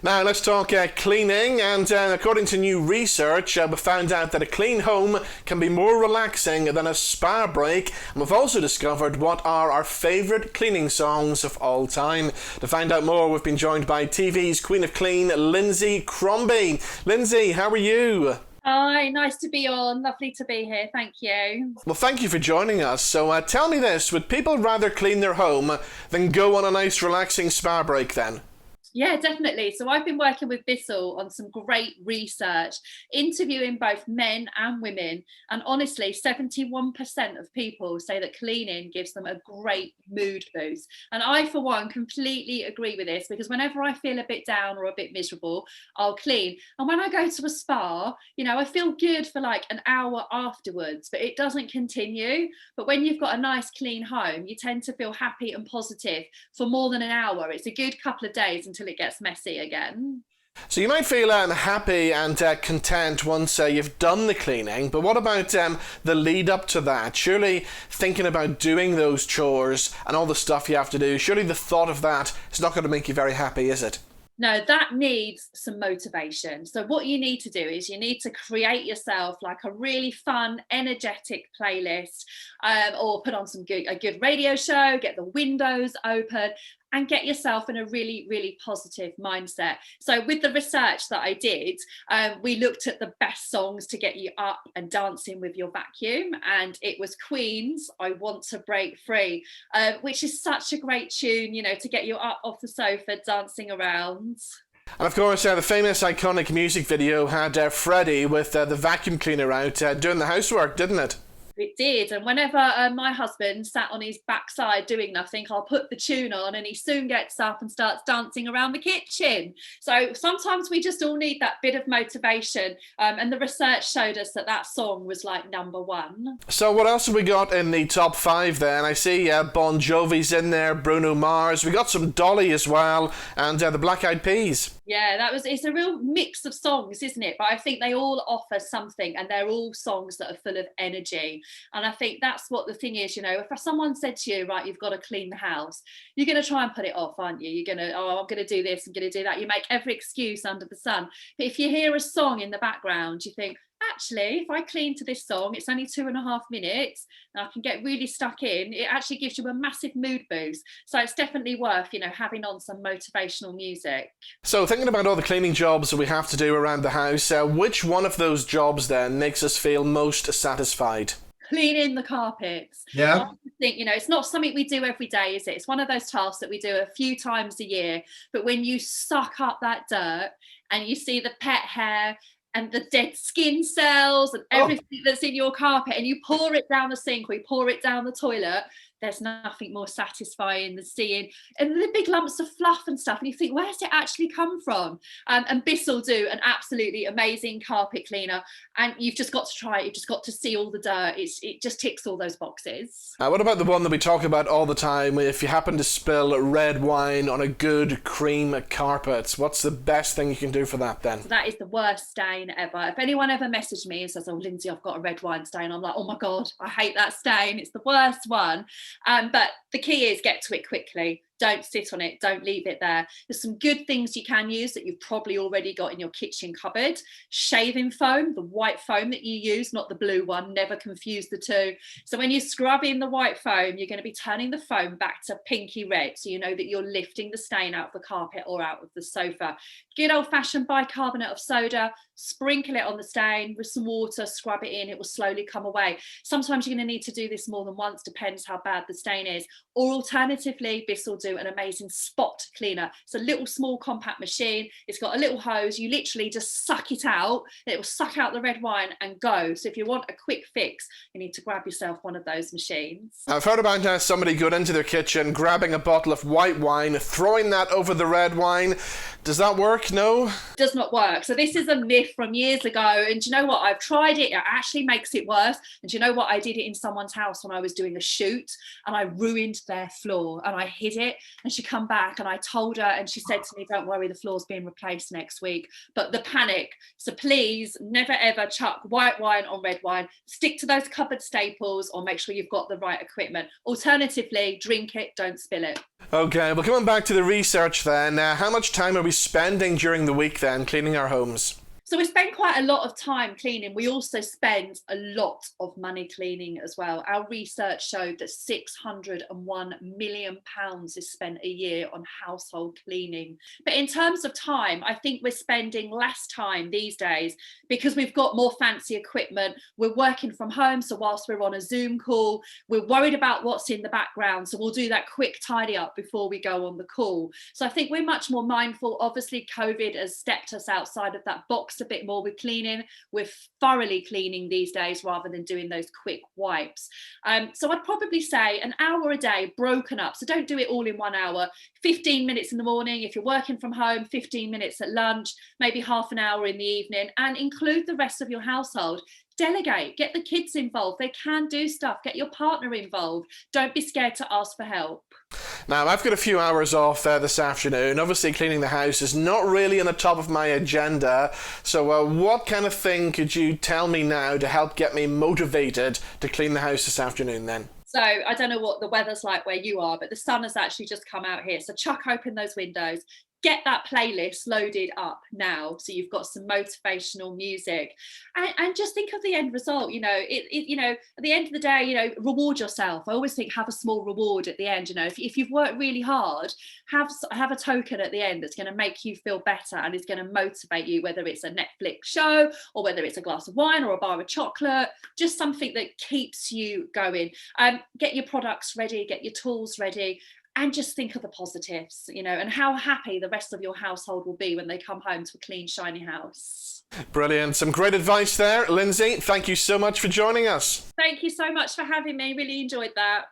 Now let's talk cleaning, and according to new research, we found out that a clean home can be more relaxing than a spa break, and we've also discovered what are our favourite cleaning songs of all time. To find out more, we've been joined by TV's Queen of Clean, Lynsey Crombie. Lynsey, how are you? Hi, nice to be on. Lovely to be here. Thank you. Well, thank you for joining us. So tell me this, would people rather clean their home than go on a nice relaxing spa break then? Yeah, definitely. So I've been working with Bissell on some great research, interviewing both men and women. And honestly, 71% of people say that cleaning gives them a great mood boost. And I, for one, completely agree with this because whenever I feel a bit down or a bit miserable, I'll clean. And when I go to a spa, I feel good for like an hour afterwards, but it doesn't continue. But when you've got a nice clean home, you tend to feel happy and positive for more than an hour. It's a good couple of days until it gets messy again. So you might feel happy and content once you've done the cleaning, but what about the lead up to that? Surely thinking about doing those chores and all the stuff you have to do, surely the thought of that is not going to make you very happy, is it? No, that needs some motivation. So what you need to do is you need to create yourself like a really fun, energetic playlist, or put on a good radio show, get the windows open, and get yourself in a really, really positive mindset. So with the research that I did, we looked at the best songs to get you up and dancing with your vacuum. And it was Queen's I Want to Break Free, which is such a great tune, to get you up off the sofa, dancing around. And of course, the famous iconic music video had Freddie with the vacuum cleaner out doing the housework, didn't it? It did. And whenever my husband sat on his backside doing nothing, I'll put the tune on and he soon gets up and starts dancing around the kitchen. So sometimes we just all need that bit of motivation. And the research showed us that song was like number one. So what else have we got in the top five then? I see Bon Jovi's in there, Bruno Mars. We got some Dolly as well, and the Black Eyed Peas. Yeah, it's a real mix of songs, isn't it? But I think they all offer something and they're all songs that are full of energy. And I think that's what the thing is, if someone said to you, right, you've got to clean the house, you're going to try and put it off, aren't you? You're going to, I'm going to do this, I'm going to do that. You make every excuse under the sun. But if you hear a song in the background, you think, actually, if I clean to this song, it's only 2.5 minutes and I can get really stuck in, it actually gives you a massive mood boost. So it's definitely worth, having on some motivational music. So thinking about all the cleaning jobs that we have to do around the house, which one of those jobs then makes us feel most satisfied? Cleaning the carpets. Yeah. I think, it's not something we do every day, is it? It's one of those tasks that we do a few times a year. But when you suck up that dirt and you see the pet hair and the dead skin cells and everything that's in your carpet and you pour it down the sink or you pour it down the toilet, there's nothing more satisfying than seeing and the big lumps of fluff and stuff. And you think, where's it actually come from? And Bissell do an absolutely amazing carpet cleaner. And you've just got to try it. You've just got to see all the dirt. It just ticks all those boxes. What about the one that we talk about all the time? If you happen to spill red wine on a good cream carpet, what's the best thing you can do for that then? So that is the worst stain ever. If anyone ever messaged me and says, oh, Lynsey, I've got a red wine stain, I'm like, oh my God, I hate that stain. It's the worst one. But the key is get to it quickly. Don't sit on it. Don't leave it there. There's some good things you can use that you've probably already got in your kitchen cupboard. Shaving foam, the white foam that you use, not the blue one. Never confuse the two. So when you scrub in the white foam, you're going to be turning the foam back to pinky red. So you know that you're lifting the stain out of the carpet or out of the sofa. Good old-fashioned bicarbonate of soda. Sprinkle it on the stain with some water, scrub it in. It will slowly come away. Sometimes you're going to need to do this more than once, depends how bad the stain is. Or alternatively, Bissell do an amazing spot cleaner. It's a little small compact machine. It's got a little hose. You literally just suck it out. It will suck out the red wine and go. So if you want a quick fix, you need to grab yourself one of those machines. I've heard about somebody going into their kitchen, grabbing a bottle of white wine, throwing that over the red wine. Does that work? No? Does not work. So this is a myth from years ago. And do you know what? I've tried it. It actually makes it worse. And do you know what? I did it in someone's house when I was doing a shoot and I ruined their floor and I hid it. And she come back and I told her, and she said to me, don't worry, the floor's being replaced next week. But the panic. So please never ever chuck white wine on red wine. Stick to those cupboard staples, or make sure you've got the right equipment. Alternatively, drink it, don't spill it. Okay, well, coming back to the research then, how much time are we spending during the week then cleaning our homes? So we spend quite a lot of time cleaning. We also spend a lot of money cleaning as well. Our research showed that £601 million is spent a year on household cleaning. But in terms of time, I think we're spending less time these days because we've got more fancy equipment. We're working from home, so whilst we're on a Zoom call, we're worried about what's in the background. So we'll do that quick tidy up before we go on the call. So I think we're much more mindful. Obviously, COVID has stepped us outside of that box a bit more with cleaning. We're thoroughly cleaning these days rather than doing those quick wipes. So I'd probably say an hour a day broken up. So don't do it all in 1 hour. 15 minutes in the morning if you're working from home, 15 minutes at lunch, maybe half an hour in the evening, and include the rest of your household. Delegate, get the kids involved. They can do stuff. Get your partner involved. Don't be scared to ask for help. Now, I've got a few hours off this afternoon. Obviously, cleaning the house is not really on the top of my agenda. So what kind of thing could you tell me now to help get me motivated to clean the house this afternoon then? So I don't know what the weather's like where you are, but the sun has actually just come out here. So chuck open those windows. Get that playlist loaded up now, so you've got some motivational music, and just think of the end result. You know, at the end of the day, reward yourself. I always think have a small reward at the end. If you've worked really hard, have a token at the end that's going to make you feel better and is going to motivate you. Whether it's a Netflix show or whether it's a glass of wine or a bar of chocolate, just something that keeps you going. Get your products ready, get your tools ready. And just think of the positives, and how happy the rest of your household will be when they come home to a clean, shiny house. Brilliant. Some great advice there. Lynsey, thank you so much for joining us. Thank you so much for having me. Really enjoyed that.